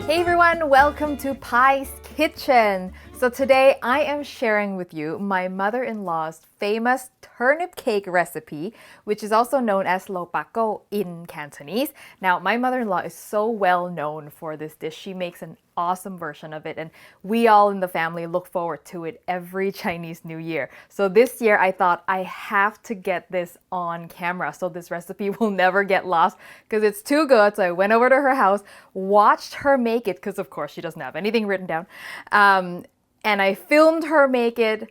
Hey everyone, welcome to Pie's Kitchen. So today I am sharing with you my mother-in-law's famous turnip cake recipe, which is also known as lo bako in Cantonese. Now, my mother-in-law is so well known for this dish. She makes an awesome version of it, and we all in the family look forward to it every Chinese New Year. So this year I thought I have to get this on camera so this recipe will never get lost because it's too good. So I went over to her house, watched her make it because of course she doesn't have anything written down, and I filmed her make it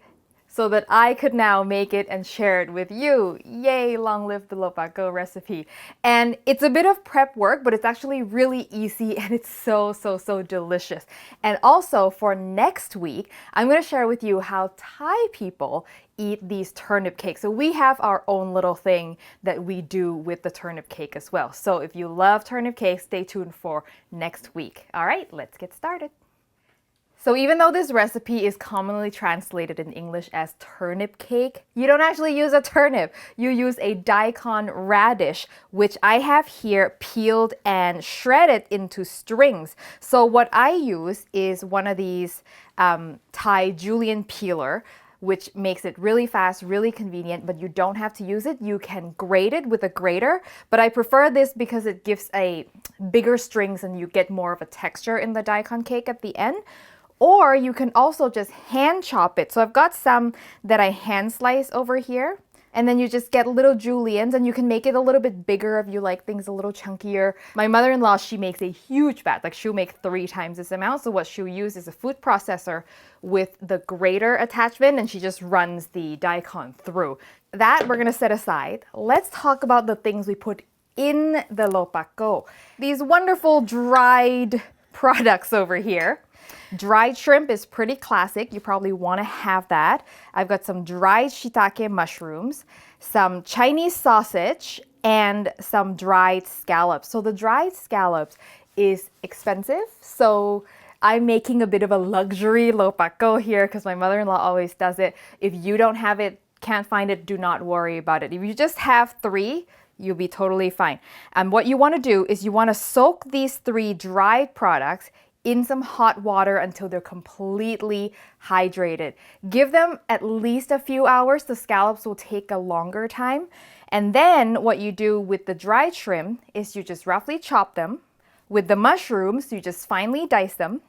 so that I could now make it and share it with you. Yay, long live the lo bako recipe. And it's a bit of prep work, but it's actually really easy and it's so delicious. And also for next week, I'm going to share with you how Thai people eat these turnip cakes. So we have our own little thing that we do with the turnip cake as well. So if you love turnip cakes, stay tuned for next week. All right, let's get started. So even though this recipe is commonly translated in English as turnip cake, you don't actually use a turnip. You use a daikon radish, which I have here peeled and shredded into strings. So what I use is one of these Thai julienne peeler, which makes it really fast, really convenient, but you don't have to use it. You can grate it with a grater, but I prefer this because it gives a bigger strings and you get more of a texture in the daikon cake at the end. Or you can also just hand chop it. So I've got some that I hand slice over here. And then you just get little juliennes and you can make it a little bit bigger if you like things a little chunkier. My mother-in-law, she makes a huge batch. Like she'll make 3 times this amount. So what she'll use is a food processor with the grater attachment and she just runs the daikon through. That we're gonna set aside. Let's talk about the things we put in the lo bako. These wonderful dried products over here. Dried shrimp is pretty classic. You probably want to have that. I've got some dried shiitake mushrooms, some Chinese sausage, and some dried scallops. So the dried scallops is expensive. So I'm making a bit of a luxury lo bako here because my mother-in-law always does it. If you don't have it, can't find it, do not worry about it. If you just have 3, you'll be totally fine. And what you want to do is you want to soak these 3 dried products in some hot water until they're completely hydrated. Give them at least a few hours. The scallops will take a longer time. And then what you do with the dried shrimp is you just roughly chop them. With the mushrooms, you just finely dice them.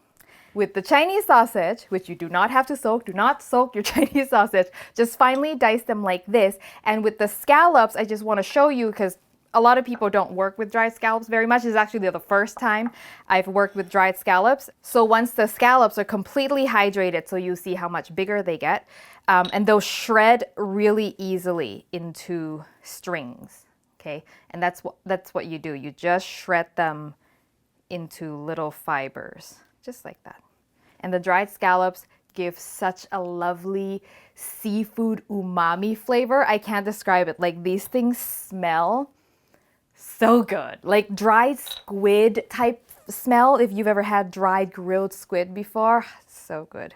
With the Chinese sausage, which you do not have to soak, do not soak your Chinese sausage, just finely dice them like this. And with the scallops, I just want to show you because a lot of people don't work with dried scallops very much. It's actually the first time I've worked with dried scallops. So once the scallops are completely hydrated, so you see how much bigger they get, and they'll shred really easily into strings, okay? And that's what you do. You just shred them into little fibers, just like that. And the dried scallops give such a lovely seafood umami flavor. I can't describe it. Like these things smell so good, like dried squid type smell. If you've ever had dried grilled squid before, so good.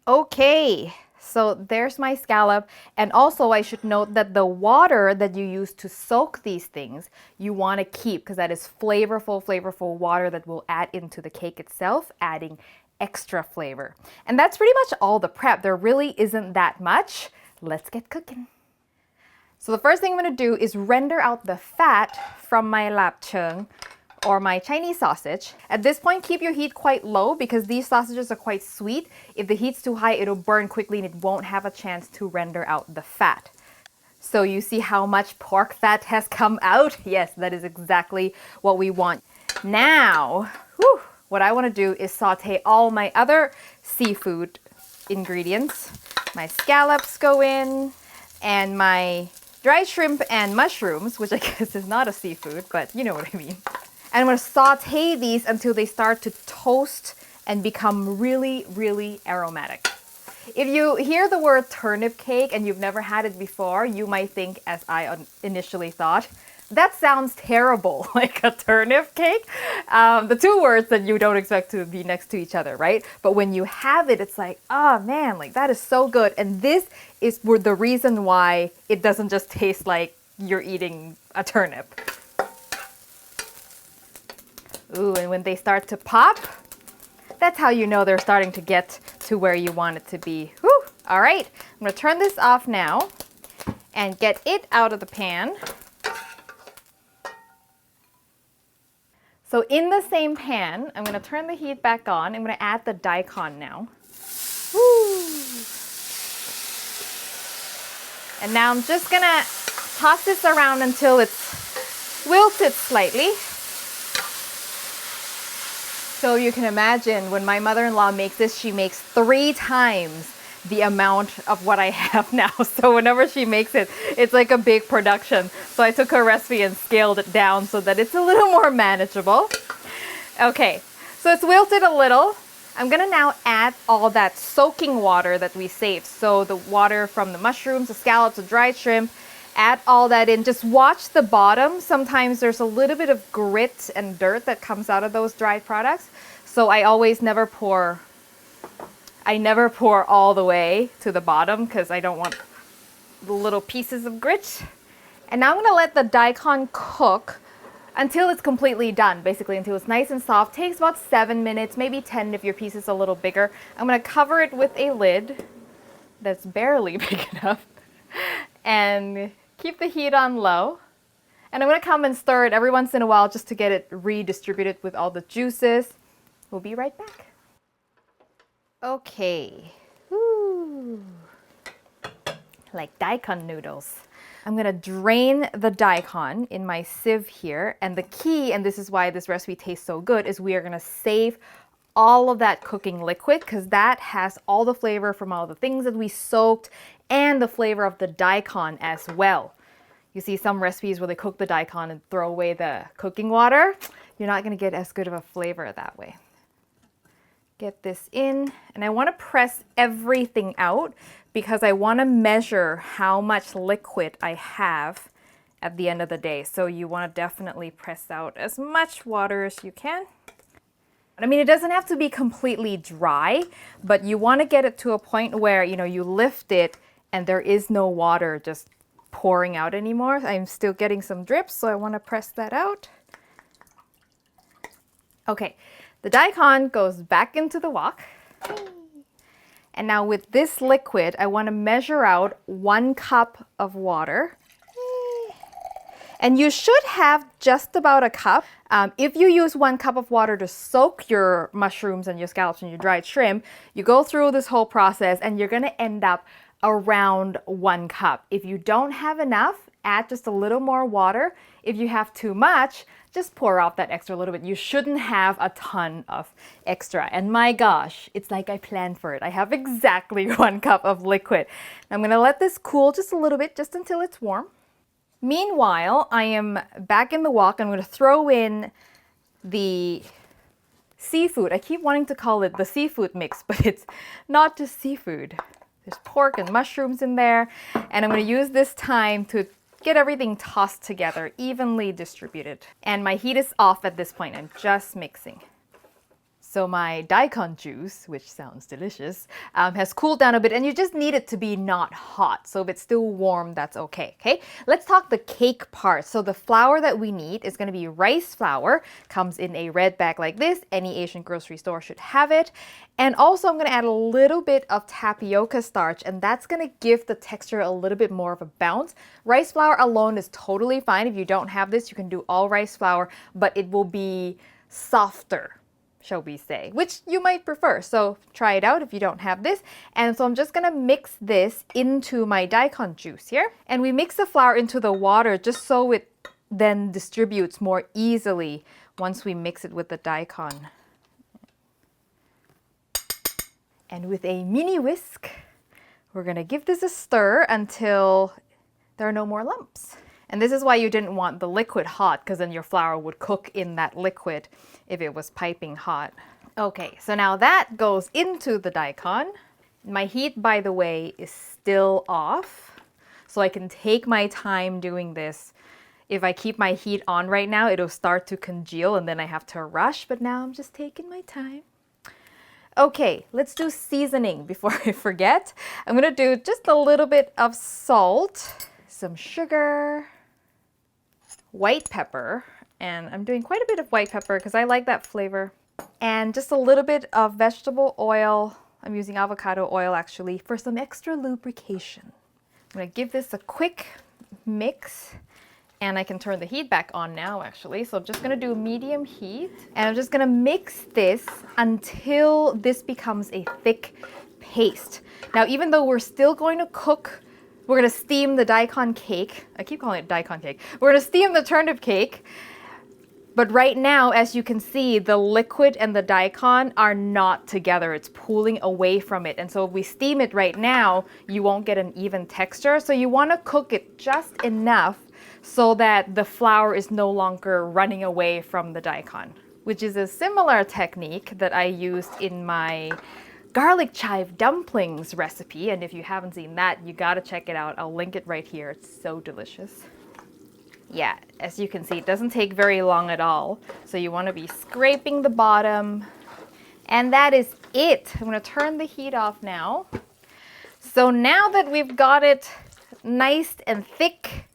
Okay, so there's my scallop. And also I should note that the water that you use to soak these things, you want to keep because that is flavorful water that will add into the cake itself, adding extra flavor. And that's pretty much all the prep. There really isn't that much. Let's get cooking. So the first thing I'm going to do is render out the fat from my lapchung or my Chinese sausage. At this point, keep your heat quite low because these sausages are quite sweet. If the heat's too high, it'll burn quickly and it won't have a chance to render out the fat. So you see how much pork fat has come out? Yes, that is exactly what we want. Now, what I want to do is saute all my other seafood ingredients. My scallops go in and my dried shrimp and mushrooms, which I guess is not a seafood, but you know what I mean. And I'm going to saute these until they start to toast and become really aromatic. If you hear the word turnip cake and you've never had it before, you might think, as I initially thought, that sounds terrible, like a turnip cake. The 2 words that you don't expect to be next to each other, right? But when you have it, it's like, oh man, like that is so good. And this is the reason why it doesn't just taste like you're eating a turnip. Ooh, and when they start to pop, that's how you know they're starting to get to where you want it to be. Whew. All right, I'm gonna turn this off now and get it out of the pan. So in the same pan, I'm gonna turn the heat back on. I'm gonna add the daikon now. Woo. And now I'm just gonna toss this around until it's wilted slightly. So you can imagine when my mother-in-law makes this, she makes 3 times the amount of what I have now. So whenever she makes it, it's like a big production. So I took her recipe and scaled it down so that it's a little more manageable. Okay, so it's wilted a little. I'm gonna now add all that soaking water that we saved. So the water from the mushrooms, the scallops, the dried shrimp, add all that in. Just watch the bottom. Sometimes there's a little bit of grit and dirt that comes out of those dried products. So I always never pour all the way to the bottom because I don't want the little pieces of grit. And now I'm gonna let the daikon cook until it's completely done, basically until it's nice and soft. Takes about 7 minutes, maybe 10 if your piece is a little bigger. I'm gonna cover it with a lid that's barely big enough and keep the heat on low. And I'm gonna come and stir it every once in a while just to get it redistributed with all the juices. We'll be right back. Okay. Ooh. Like daikon noodles. I'm gonna drain the daikon in my sieve here. And the key, and this is why this recipe tastes so good, is we are gonna save all of that cooking liquid because that has all the flavor from all the things that we soaked and the flavor of the daikon as well. You see some recipes where they cook the daikon and throw away the cooking water. You're not gonna get as good of a flavor that way. Get this in, and I want to press everything out because I want to measure how much liquid I have at the end of the day. So you want to definitely press out as much water as you can. I mean, it doesn't have to be completely dry, but you want to get it to a point where, you know, you lift it and there is no water just pouring out anymore. I'm still getting some drips, so I want to press that out. Okay. The daikon goes back into the wok. And now with this liquid, I want to measure out 1 cup of water. And you should have just about a cup. If you use 1 cup of water to soak your mushrooms and your scallops and your dried shrimp, you go through this whole process and you're going to end up around 1 cup. If you don't have enough, add just a little more water. If you have too much, just pour out that extra little bit. You shouldn't have a ton of extra. And my gosh, it's like I planned for it. I have exactly 1 cup of liquid. I'm gonna let this cool just a little bit, just until it's warm. Meanwhile, I am back in the wok. I'm gonna throw in the seafood. I keep wanting to call it the seafood mix, but it's not just seafood. There's pork and mushrooms in there. And I'm gonna use this time to get everything tossed together, evenly distributed. And my heat is off at this point. I'm just mixing. So my daikon juice, which sounds delicious, has cooled down a bit, and you just need it to be not hot. So if it's still warm, that's okay. Okay, let's talk the cake part. So the flour that we need is going to be rice flour. Comes in a red bag like this. Any Asian grocery store should have it. And also I'm going to add a little bit of tapioca starch, and that's going to give the texture a little bit more of a bounce. Rice flour alone is totally fine. If you don't have this, you can do all rice flour, but it will be softer, shall we say, which you might prefer. So try it out if you don't have this. And so I'm just gonna mix this into my daikon juice here. And we mix the flour into the water just so it then distributes more easily once we mix it with the daikon. And with a mini whisk, we're gonna give this a stir until there are no more lumps. And this is why you didn't want the liquid hot, because then your flour would cook in that liquid if it was piping hot. Okay, so now that goes into the daikon. My heat, by the way, is still off, so I can take my time doing this. If I keep my heat on right now, it'll start to congeal and then I have to rush, but now I'm just taking my time. Okay, let's do seasoning before I forget. I'm gonna do just a little bit of salt, some sugar, white pepper, And I'm doing quite a bit of white pepper because I like that flavor. And just a little bit of vegetable oil. I'm using avocado oil actually for some extra lubrication. I'm going to give this a quick mix. And I can turn the heat back on now actually. So I'm just going to do medium heat. And I'm just going to mix this until this becomes a thick paste. Now, even though we're still going to cook, we're going to steam the daikon cake. I keep calling it daikon cake. We're going to steam the turnip cake. But right now, as you can see, the liquid and the daikon are not together. It's pooling away from it. And so if we steam it right now, you won't get an even texture. So you want to cook it just enough so that the flour is no longer running away from the daikon, which is a similar technique that I used in my garlic chive dumplings recipe. And if you haven't seen that, you gotta check it out. I'll link it right here. It's so delicious. Yeah, as you can see, it doesn't take very long at all. So you want to be scraping the bottom. And that is it. I'm going to turn the heat off now. So now that we've got it nice and thick,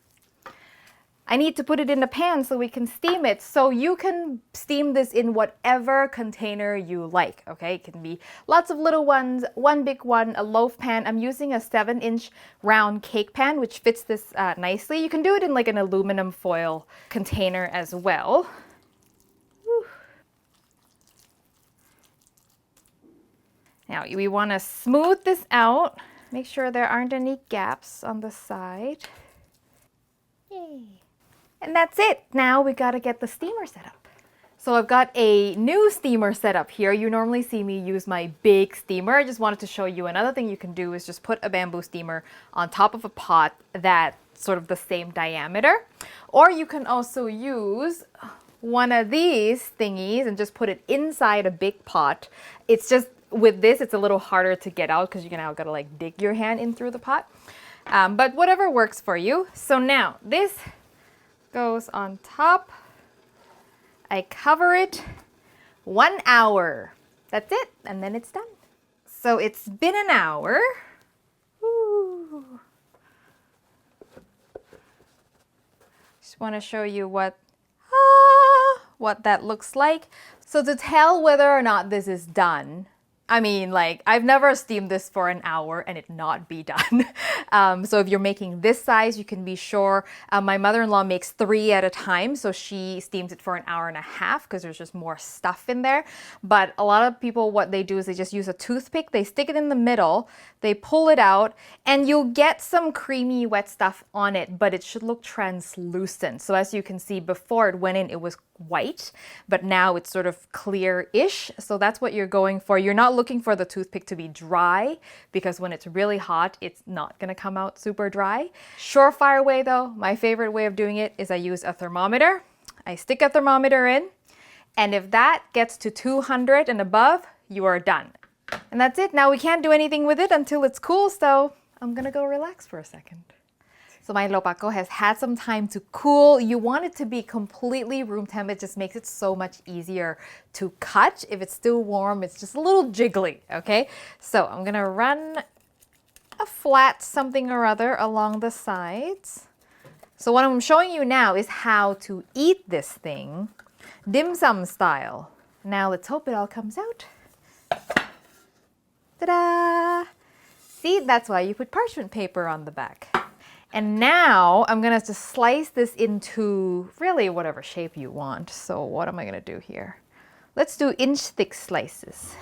I need to put it in a pan so we can steam it. So you can steam this in whatever container you like, okay? It can be lots of little ones, one big one, a loaf pan. I'm using a 7-inch round cake pan, which fits this nicely. You can do it in like an aluminum foil container as well. Whew. Now we want to smooth this out. Make sure there aren't any gaps on the side. Yay. And that's it. Now we gotta get the steamer set up. So I've got a new steamer set up here. You normally see me use my big steamer. I just wanted to show you another thing you can do is just put a bamboo steamer on top of a pot that's sort of the same diameter. Or you can also use one of these thingies and just put it inside a big pot. It's just, with this, it's a little harder to get out because you now gotta like dig your hand in through the pot. But whatever works for you. So now this goes on top. I cover it 1 hour. That's it, and then it's done. So it's been an hour. Woo. Just want to show you what that looks like. So to tell whether or not this is done, I mean, like, I've never steamed this for an hour and it not be done. So if you're making this size, you can be sure. My mother-in-law makes 3 at a time, so she steams it for an hour and a half because there's just more stuff in there. But a lot of people, what they do is they just use a toothpick, they stick it in the middle, they pull it out, and you'll get some creamy wet stuff on it, but it should look translucent. So as you can see, before it went in, it was white, but now it's sort of clear-ish. So that's what you're going for. You're not looking for the toothpick to be dry because when it's really hot, it's not gonna come out super dry. Surefire way though, my favorite way of doing it is I use a thermometer. I stick a thermometer in, and if that gets to 200 and above, you are done. And that's it. Now we can't do anything with it until it's cool, so I'm gonna go relax for a second. So my lopako has had some time to cool. You want it to be completely room temp. It just makes it so much easier to cut. If it's still warm, it's just a little jiggly, okay? So I'm gonna run a flat something or other along the sides. So what I'm showing you now is how to eat this thing, dim sum style. Now let's hope it all comes out. Ta-da! See, that's why you put parchment paper on the back. And now I'm gonna just slice this into really whatever shape you want. So what am I gonna do here? Let's do inch thick slices.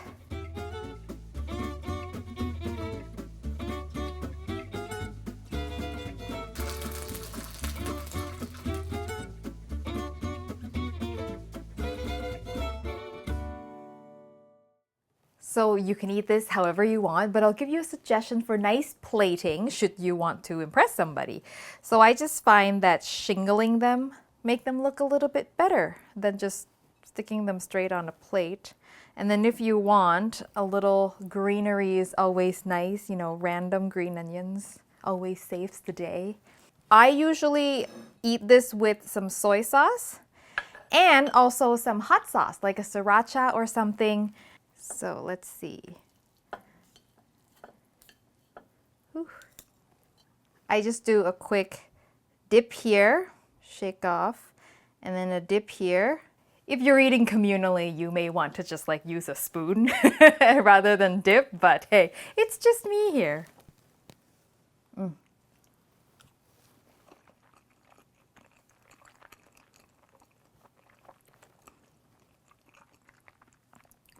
So you can eat this however you want, but I'll give you a suggestion for nice plating should you want to impress somebody. So I just find that shingling them make them look a little bit better than just sticking them straight on a plate. And then if you want, a little greenery is always nice, you know, random green onions always saves the day. I usually eat this with some soy sauce and also some hot sauce, like a sriracha or something. So let's see. Whew. I just do a quick dip here, shake off, And then a dip here. If you're eating communally, you may want to just like use a spoon rather than dip, but hey, it's just me here.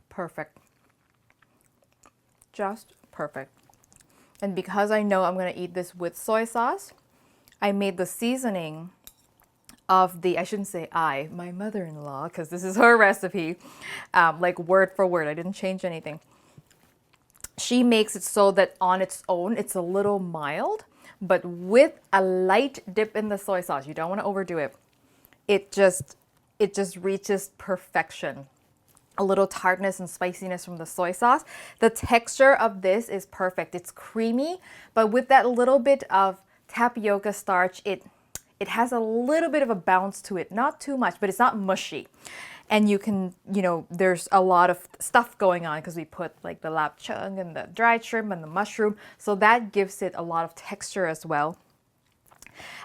Perfect. Just perfect. And because I know I'm gonna eat this with soy sauce, I made the seasoning of the, I shouldn't say my mother-in-law, because this is her recipe, like word for word. I didn't change anything. She makes it so that on its own, it's a little mild, but with a light dip in the soy sauce, you don't want to overdo it. It just reaches perfection. A little tartness and spiciness from the soy sauce. The texture of this is perfect. It's creamy, but with that little bit of tapioca starch, it has a little bit of a bounce to it. Not too much, but it's not mushy. And you can, there's a lot of stuff going on because we put like the lapchung and the dried shrimp and the mushroom. So that gives it a lot of texture as well.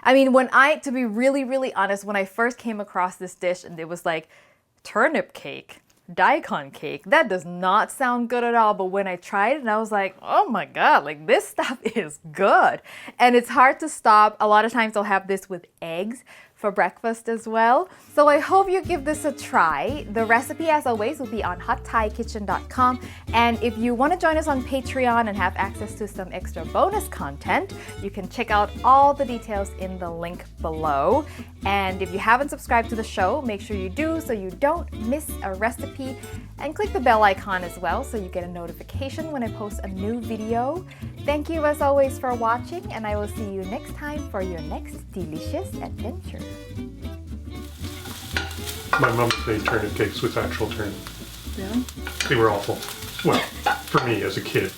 I mean, to be really, really honest, when I first came across this dish and it was like turnip cake, daikon cake, that does not sound good at all. But when I tried it, and I was like, oh my God, like this stuff is good. And it's hard to stop. A lot of times I'll have this with eggs for breakfast as well. So I hope you give this a try. The recipe, as always, will be on hotthaikitchen.com. And if you want to join us on Patreon and have access to some extra bonus content, you can check out all the details in the link below. And if you haven't subscribed to the show, make sure you do so you don't miss a recipe. And click the bell icon as well so you get a notification when I post a new video. Thank you as always for watching, and I will see you next time for your next delicious adventure. My mom made turnip cakes with actual turnip. Really? They were awful. Well, for me as a kid.